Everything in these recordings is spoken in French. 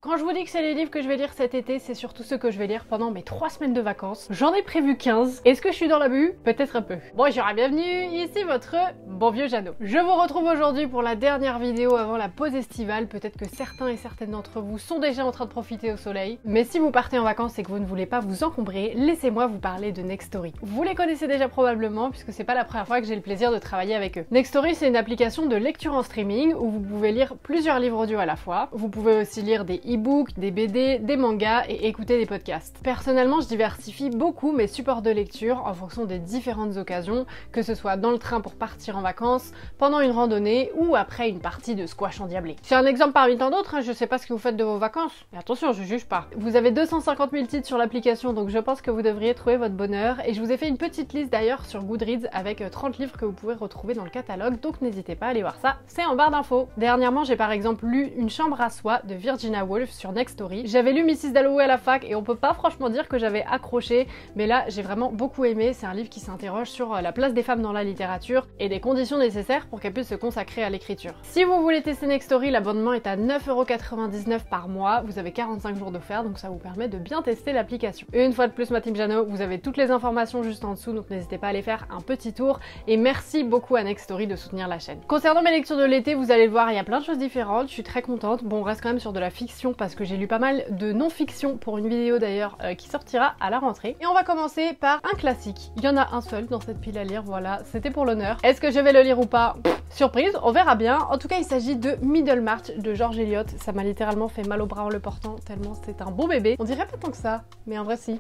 Quand je vous dis que c'est les livres que je vais lire cet été, c'est surtout ceux que je vais lire pendant mes 3 semaines de vacances. J'en ai prévu 15. Est-ce que je suis dans l'abus? Peut-être un peu. Bonjour et bienvenue, ici votre bon vieux Jeannot. Je vous retrouve aujourd'hui pour la dernière vidéo avant la pause estivale. Peut-être que certains et certaines d'entre vous sont déjà en train de profiter au soleil. Mais si vous partez en vacances et que vous ne voulez pas vous encombrer, laissez-moi vous parler de Nextory. Vous les connaissez déjà probablement puisque c'est pas la première fois que j'ai le plaisir de travailler avec eux. Nextory, c'est une application de lecture en streaming où vous pouvez lire plusieurs livres audio à la fois. Vous pouvez aussi lire des e-books, des BD, des mangas et écouter des podcasts. Personnellement, je diversifie beaucoup mes supports de lecture en fonction des différentes occasions, que ce soit dans le train pour partir en vacances, pendant une randonnée ou après une partie de squash endiablé. C'est un exemple parmi tant d'autres, je sais pas ce que vous faites de vos vacances, mais attention, je juge pas. Vous avez 250 000 titres sur l'application, donc je pense que vous devriez trouver votre bonheur, et je vous ai fait une petite liste d'ailleurs sur Goodreads avec 30 livres que vous pouvez retrouver dans le catalogue, donc n'hésitez pas à aller voir ça, c'est en barre d'infos. Dernièrement, j'ai par exemple lu Une chambre à soi de Virginia Woolf sur Nextory. J'avais lu Mrs. Dalloway à la fac et on peut pas franchement dire que j'avais accroché, mais là j'ai vraiment beaucoup aimé. C'est un livre qui s'interroge sur la place des femmes dans la littérature et des conditions nécessaires pour qu'elles puissent se consacrer à l'écriture. Si vous voulez tester Nextory, l'abonnement est à 9,99 € par mois, vous avez 45 jours d'offert, donc ça vous permet de bien tester l'application. Une fois de plus, ma team Jeannot, vous avez toutes les informations juste en dessous, donc n'hésitez pas à aller faire un petit tour, et merci beaucoup à Nextory de soutenir la chaîne. Concernant mes lectures de l'été, vous allez le voir, il y a plein de choses différentes, je suis très contente. Bon, on reste quand même sur de la fiction parce que j'ai lu pas mal de non-fiction pour une vidéo d'ailleurs qui sortira à la rentrée. Et on va commencer par un classique. Il y en a un seul dans cette pile à lire, voilà, c'était pour l'honneur. Est-ce que je vais le lire ou pas? Surprise, on verra bien. En tout cas, il s'agit de Middlemarch de George Eliot. Ça m'a littéralement fait mal au bras en le portant, tellement c'est un beau bébé. On dirait pas tant que ça, mais en vrai si.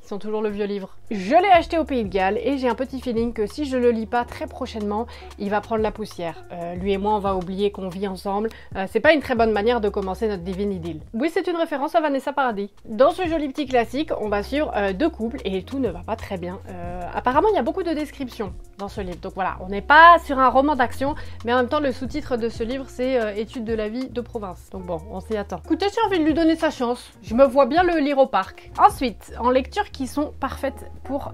Ils sont toujours le vieux livre. Je l'ai acheté au Pays de Galles et j'ai un petit feeling que si je le lis pas très prochainement, il va prendre la poussière. Lui et moi, on va oublier qu'on vit ensemble. C'est pas une très bonne manière de commencer notre divine idylle. Oui, c'est une référence à Vanessa Paradis. Dans ce joli petit classique, on va suivre deux couples et tout ne va pas très bien. Apparemment, il y a beaucoup de descriptions dans ce livre. Donc voilà, on n'est pas sur un roman d'action, mais en même temps, le sous-titre de ce livre, c'est Études de la vie de province. Donc bon, on s'y attend. Écoutez, j'ai envie de lui donner sa chance. Je me vois bien le lire au parc. Ensuite, en lecture qui sont parfaites pour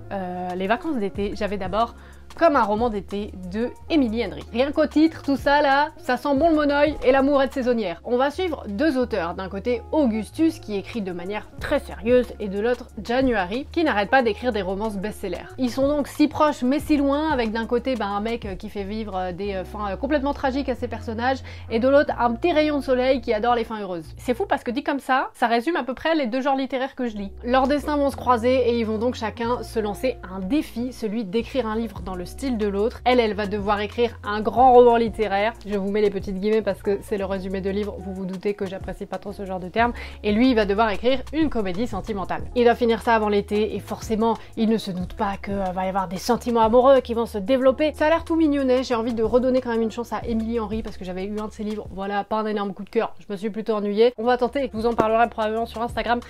les vacances d'été, j'avais d'abord Comme un roman d'été de Emily Henry. Rien qu'au titre, tout ça là, ça sent bon le monoeil et l'amourette saisonnière. On va suivre deux auteurs, d'un côté Augustus qui écrit de manière très sérieuse et de l'autre January qui n'arrête pas d'écrire des romances best-sellers. Ils sont donc si proches mais si loin, avec d'un côté un mec qui fait vivre des fins complètement tragiques à ses personnages et de l'autre un petit rayon de soleil qui adore les fins heureuses. C'est fou parce que dit comme ça résume à peu près les deux genres littéraires que je lis. Leurs destins vont se croiser et ils vont donc chacun se lancer un défi, celui d'écrire un livre dans le style de l'autre. Elle va devoir écrire un grand roman littéraire. Je vous mets les petites guillemets parce que c'est le résumé de livre, vous vous doutez que j'apprécie pas trop ce genre de termes. Et lui, il va devoir écrire une comédie sentimentale. Il doit finir ça avant l'été et forcément, il ne se doute pas qu'il va y avoir des sentiments amoureux qui vont se développer. Ça a l'air tout mignonnet, j'ai envie de redonner quand même une chance à Emily Henry parce que j'avais eu un de ses livres, voilà, pas un énorme coup de cœur, je me suis plutôt ennuyée. On va tenter, je vous en parlerai probablement sur Instagram,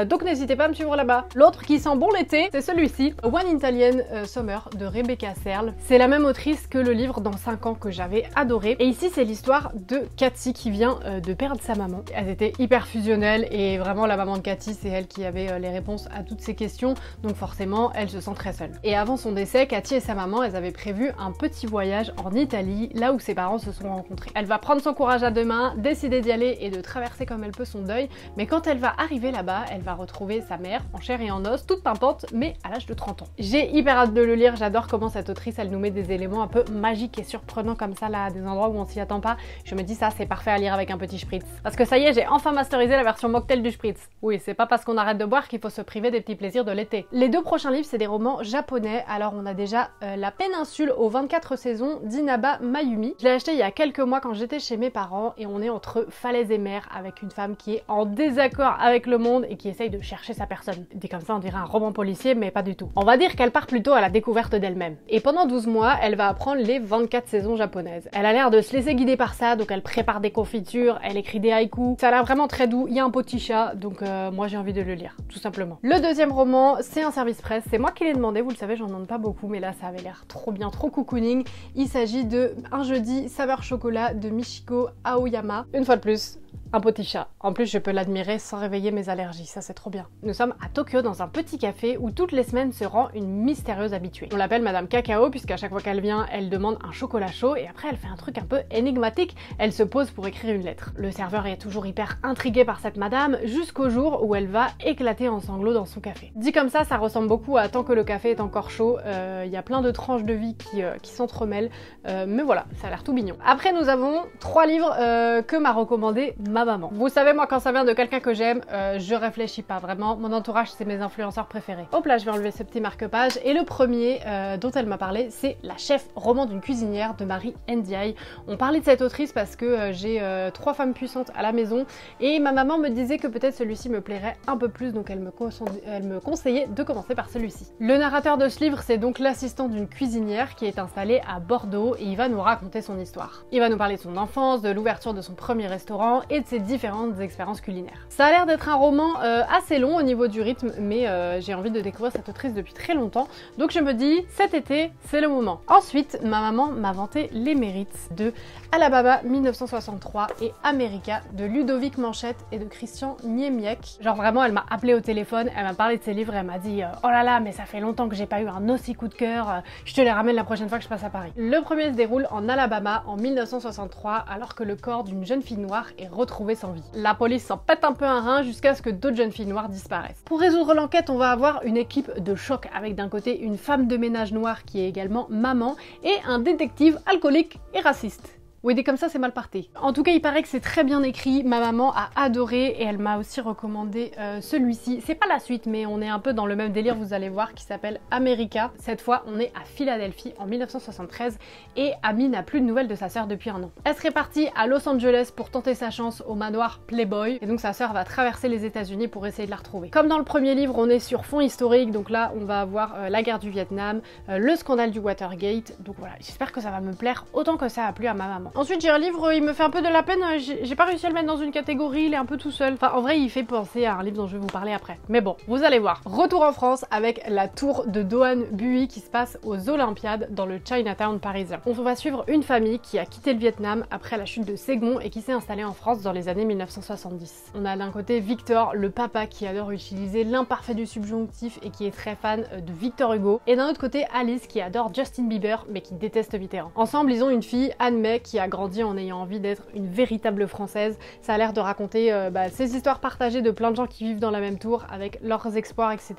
donc n'hésitez pas à me suivre là-bas. L'autre qui sent bon l'été, c'est celui-ci, One Italian Summer de Rebecca Serle. C'est la même autrice que le livre Dans 5 ans que j'avais adoré. Et ici, c'est l'histoire de Cathy qui vient de perdre sa maman. Elles étaient hyper fusionnelles et vraiment la maman de Cathy, c'est elle qui avait les réponses à toutes ces questions. Donc forcément, elle se sent très seule. Et avant son décès, Cathy et sa maman, elles avaient prévu un petit voyage en Italie, là où ses parents se sont rencontrés. Elle va prendre son courage à deux mains, décider d'y aller et de traverser comme elle peut son deuil. Mais quand elle va arriver là-bas, elle va retrouver sa mère en chair et en os, toute pimpante, mais à l'âge de 30 ans. J'ai hyper hâte de le lire, j'adore comment cette autrice, elle nous met des éléments un peu magiques et surprenants comme ça là, à des endroits où on s'y attend pas. Je me dis ça, c'est parfait à lire avec un petit spritz. Parce que ça y est, j'ai enfin masterisé la version mocktail du spritz. Oui, c'est pas parce qu'on arrête de boire qu'il faut se priver des petits plaisirs de l'été. Les deux prochains livres, c'est des romans japonais. Alors on a déjà La péninsule aux 24 saisons d'Inaba Mayumi. Je l'ai acheté il y a quelques mois quand j'étais chez mes parents et on est entre falaise et mer avec une femme qui est en désaccord avec le monde et qui essaye de chercher sa personne. Dit comme ça, on dirait un roman policier, mais pas du tout. On va dire qu'elle part plutôt à la découverte d'elle-même. Et pendant 12 mois, elle va apprendre les 24 saisons japonaises. Elle a l'air de se laisser guider par ça, donc elle prépare des confitures, elle écrit des haïkus. Ça a l'air vraiment très doux, il y a un petit chat, donc moi j'ai envie de le lire, tout simplement. Le deuxième roman, c'est un service presse, c'est moi qui l'ai demandé, vous le savez, j'en demande pas beaucoup, mais là ça avait l'air trop bien, trop cocooning. Il s'agit de Un jeudi saveur chocolat de Michiko Aoyama. Une fois de plus, un petit chat. En plus, je peux l'admirer sans réveiller mes allergies, ça c'est trop bien. Nous sommes à Tokyo dans un petit café où toutes les semaines se rend une mystérieuse habituée. On l'appelle Madame Cacao puisqu'à chaque fois qu'elle vient, elle demande un chocolat chaud et après elle fait un truc un peu énigmatique, elle se pose pour écrire une lettre. Le serveur est toujours hyper intrigué par cette madame jusqu'au jour où elle va éclater en sanglots dans son café. Dit comme ça ressemble beaucoup à tant que le café est encore chaud, il y a plein de tranches de vie qui s'entremêlent, mais voilà, ça a l'air tout mignon. Après nous avons 3 livres que m'a recommandé ma maman. Vous savez, moi quand ça vient de quelqu'un que j'aime, je réfléchis pas vraiment. Mon entourage, c'est mes influenceurs préférés. Hop là, je vais enlever ce petit marque-page. Et le premier dont elle m'a parlé, c'est La chef, roman d'une cuisinière de Marie Ndiaye. On parlait de cette autrice parce que j'ai 3 femmes puissantes à la maison et ma maman me disait que peut-être celui-ci me plairait un peu plus, donc elle me conseillait de commencer par celui-ci. Le narrateur de ce livre, c'est donc l'assistant d'une cuisinière qui est installée à Bordeaux et il va nous raconter son histoire. Il va nous parler de son enfance, de l'ouverture de son premier restaurant et de ses différentes expériences culinaires. Ça a l'air d'être un roman assez long au niveau du rythme, mais j'ai envie de découvrir cette autrice depuis très longtemps, donc je me dis, cet été, c'est le moment. Ensuite, ma maman m'a vanté Les Mérites de Alabama 1963 et America de Ludovic Manchette et de Christian Niemiec. Genre vraiment, elle m'a appelé au téléphone, elle m'a parlé de ses livres, elle m'a dit oh là là, mais ça fait longtemps que j'ai pas eu un aussi coup de cœur, je te les ramène la prochaine fois que je passe à Paris. Le premier se déroule en Alabama en 1963 alors que le corps d'une jeune fille noire est retrouvé sans vie. La police s'en pète un peu un rein jusqu'à ce que d'autres jeunes filles noires disparaissent. Pour résoudre l'enquête, on va avoir une équipe de choc avec d'un côté une femme de ménage noire qui est également maman et un détective alcoolique et raciste. Oui, dit comme ça, c'est mal parti. En tout cas, il paraît que c'est très bien écrit. Ma maman a adoré et elle m'a aussi recommandé celui-ci. C'est pas la suite, mais on est un peu dans le même délire, vous allez voir, qui s'appelle America. Cette fois, on est à Philadelphie en 1973 et Amy n'a plus de nouvelles de sa sœur depuis un an. Elle serait partie à Los Angeles pour tenter sa chance au manoir Playboy et donc sa sœur va traverser les États-Unis pour essayer de la retrouver. Comme dans le premier livre, on est sur fond historique, donc là, on va avoir la guerre du Vietnam, le scandale du Watergate. Donc voilà, j'espère que ça va me plaire autant que ça a plu à ma maman. Ensuite, j'ai un livre, il me fait un peu de la peine, j'ai pas réussi à le mettre dans une catégorie, il est un peu tout seul. Enfin, en vrai, il fait penser à un livre dont je vais vous parler après. Mais bon, vous allez voir. Retour en France avec La Tour de Doan Buie qui se passe aux Olympiades dans le Chinatown parisien. On va suivre une famille qui a quitté le Vietnam après la chute de Saigon et qui s'est installée en France dans les années 1970. On a d'un côté Victor, le papa qui adore utiliser l'imparfait du subjonctif et qui est très fan de Victor Hugo. Et d'un autre côté, Alice qui adore Justin Bieber mais qui déteste Mitterrand. Ensemble, ils ont une fille, Anne-May, qui a grandi en ayant envie d'être une véritable française. Ça a l'air de raconter ces histoires partagées de plein de gens qui vivent dans la même tour avec leurs espoirs, etc.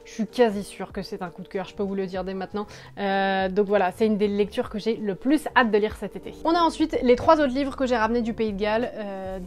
Je suis quasi sûre que c'est un coup de cœur, je peux vous le dire dès maintenant. Donc voilà, c'est une des lectures que j'ai le plus hâte de lire cet été. On a ensuite les 3 autres livres que j'ai ramenés du Pays de Galles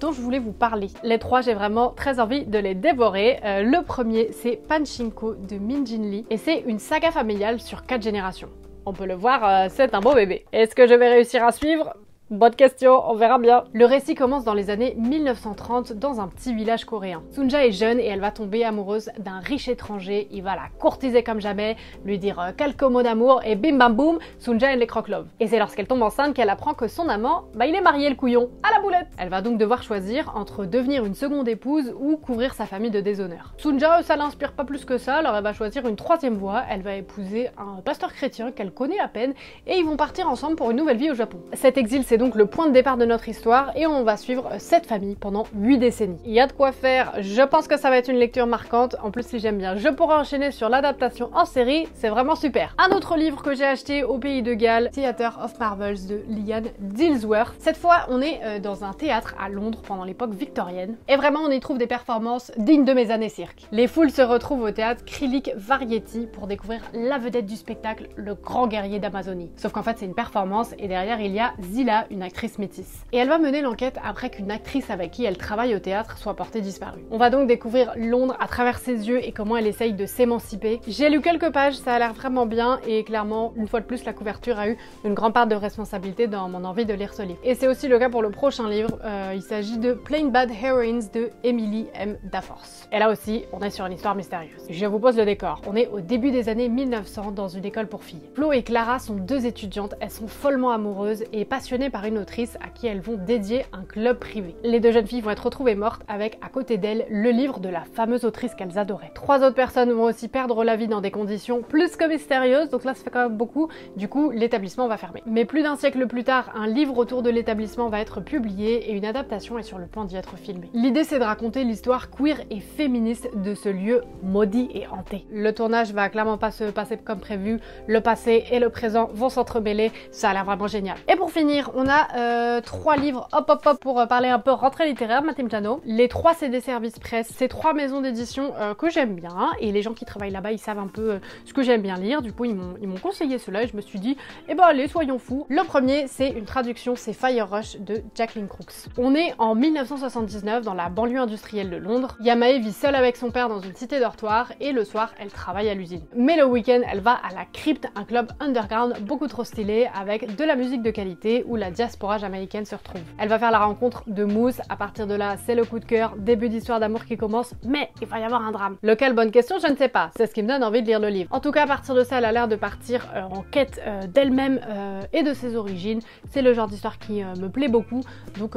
dont je voulais vous parler. Les 3, j'ai vraiment très envie de les dévorer. Le premier, c'est Pachinko de Min Jin Lee et c'est une saga familiale sur 4 générations. On peut le voir, c'est un beau bébé. Est-ce que je vais réussir à suivre ? Bonne question, on verra bien. Le récit commence dans les années 1930 dans un petit village coréen. Sunja est jeune et elle va tomber amoureuse d'un riche étranger. Il va la courtiser comme jamais, lui dire quelques mots d'amour et bim bam boum, Sunja elle les croque-love. Et c'est lorsqu'elle tombe enceinte qu'elle apprend que son amant, il est marié le couillon, à la boulette. Elle va donc devoir choisir entre devenir une seconde épouse ou couvrir sa famille de déshonneur. Sunja, ça l'inspire pas plus que ça, alors elle va choisir une 3e voie. Elle va épouser un pasteur chrétien qu'elle connaît à peine et ils vont partir ensemble pour une nouvelle vie au Japon. Cet exil, c'est donc le point de départ de notre histoire et on va suivre cette famille pendant 8 décennies. Il y a de quoi faire, je pense que ça va être une lecture marquante. En plus, si j'aime bien, je pourrais enchaîner sur l'adaptation en série, c'est vraiment super. Un autre livre que j'ai acheté au Pays de Galles, Theatre of Marvels de Liane Dilsworth. Cette fois, on est dans un théâtre à Londres pendant l'époque victorienne et vraiment on y trouve des performances dignes de mes années cirque. Les foules se retrouvent au théâtre Krillik Variety pour découvrir la vedette du spectacle, le grand guerrier d'Amazonie. Sauf qu'en fait, c'est une performance et derrière il y a Zilla, une actrice métisse. Et elle va mener l'enquête après qu'une actrice avec qui elle travaille au théâtre soit portée disparue. On va donc découvrir Londres à travers ses yeux et comment elle essaye de s'émanciper. J'ai lu quelques pages, ça a l'air vraiment bien et clairement, une fois de plus, la couverture a eu une grande part de responsabilité dans mon envie de lire ce livre. Et c'est aussi le cas pour le prochain livre, il s'agit de Plain Bad Heroines de Emily M. Daforce. Et là aussi, on est sur une histoire mystérieuse. Je vous pose le décor. On est au début des années 1900 dans une école pour filles. Flo et Clara sont 2 étudiantes, elles sont follement amoureuses et passionnées par une autrice à qui elles vont dédier un club privé. Les deux jeunes filles vont être retrouvées mortes avec, à côté d'elles, le livre de la fameuse autrice qu'elles adoraient. 3 autres personnes vont aussi perdre la vie dans des conditions plus que mystérieuses, donc là ça fait quand même beaucoup. Du coup, l'établissement va fermer. Mais plus d'un siècle plus tard, un livre autour de l'établissement va être publié et une adaptation est sur le point d'y être filmée. L'idée, c'est de raconter l'histoire queer et féministe de ce lieu maudit et hanté. Le tournage va clairement pas se passer comme prévu, le passé et le présent vont s'entremêler, ça a l'air vraiment génial. Et pour finir, on a 3 livres, hop, pour parler un peu rentrée littéraire, ma team Jano. Les 3 c'est des services presse, c'est 3 maisons d'édition que j'aime bien, et les gens qui travaillent là-bas, ils savent un peu ce que j'aime bien lire, du coup ils m'ont conseillé cela et je me suis dit, eh ben allez, soyons fous. Le premier, c'est une traduction, c'est Fire Rush de Jacqueline Crooks. On est en 1979 dans la banlieue industrielle de Londres. Yamae vit seule avec son père dans une cité dortoir et le soir, elle travaille à l'usine. Mais le week-end, elle va à la Crypt, un club underground beaucoup trop stylé avec de la musique de qualité où la diaspora jamaïcaine se retrouve. Elle va faire la rencontre de Moose, à partir de là, c'est le coup de cœur, début d'histoire d'amour qui commence, mais il va y avoir un drame. Lequel, bonne question, je ne sais pas. C'est ce qui me donne envie de lire le livre. En tout cas, à partir de ça, elle a l'air de partir en quête d'elle-même et de ses origines. C'est le genre d'histoire qui me plaît beaucoup, donc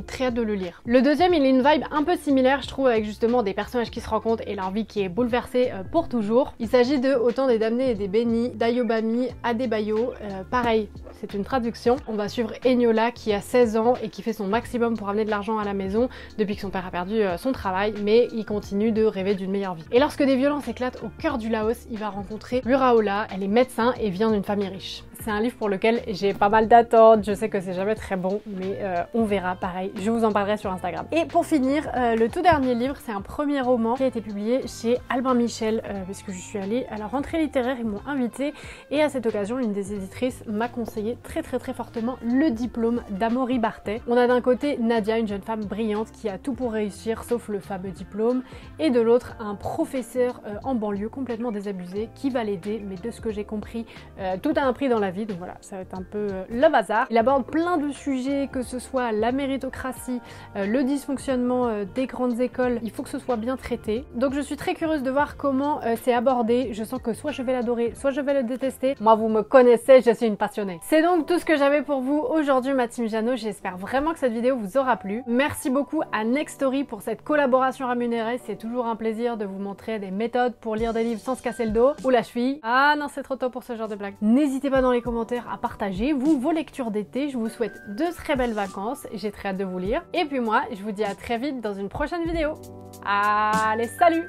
très hâte de le lire. Le deuxième, il a une vibe un peu similaire, je trouve, avec justement des personnages qui se rencontrent et leur vie qui est bouleversée pour toujours. Il s'agit de Autant des damnés et des bénis d'Ayobami Adebayo. Pareil, c'est une traduction. On va suivre Eniola qui a 16 ans et qui fait son maximum pour amener de l'argent à la maison depuis que son père a perdu son travail, mais il continue de rêver d'une meilleure vie. Et lorsque des violences éclatent au cœur du Laos, il va rencontrer Uraola. Elle est médecin et vient d'une famille riche. C'est un livre pour lequel j'ai pas mal d'attentes, je sais que c'est jamais très bon, mais on verra, pareil, je vous en parlerai sur Instagram. Et pour finir, le tout dernier livre, c'est un premier roman qui a été publié chez Albin Michel, parce que je suis allée à la rentrée littéraire, ils m'ont invitée, et à cette occasion, l'une des éditrices m'a conseillé très fortement Le Diplôme d'Amaury Barthès. On a d'un côté Nadia, une jeune femme brillante qui a tout pour réussir, sauf le fameux diplôme, et de l'autre, un professeur en banlieue complètement désabusé qui va l'aider, mais de ce que j'ai compris, tout a un prix dans la vie, donc voilà, ça va être un peu le bazar. Il aborde plein de sujets, que ce soit la méritocratie, le dysfonctionnement des grandes écoles, il faut que ce soit bien traité. Donc je suis très curieuse de voir comment c'est abordé. Je sens que soit je vais l'adorer, soit je vais le détester. Moi, vous me connaissez, je suis une passionnée. C'est donc tout ce que j'avais pour vous aujourd'hui, ma team Jano. J'espère vraiment que cette vidéo vous aura plu. Merci beaucoup à Nextory pour cette collaboration rémunérée. C'est toujours un plaisir de vous montrer des méthodes pour lire des livres sans se casser le dos ou la cheville. Ah non, c'est trop tôt pour ce genre de blague. N'hésitez pas dans les commentaires à partager vos lectures d'été. Je vous souhaite de très belles vacances. J'ai très hâte de vous lire. Et puis moi, je vous dis à très vite dans une prochaine vidéo. Allez, salut!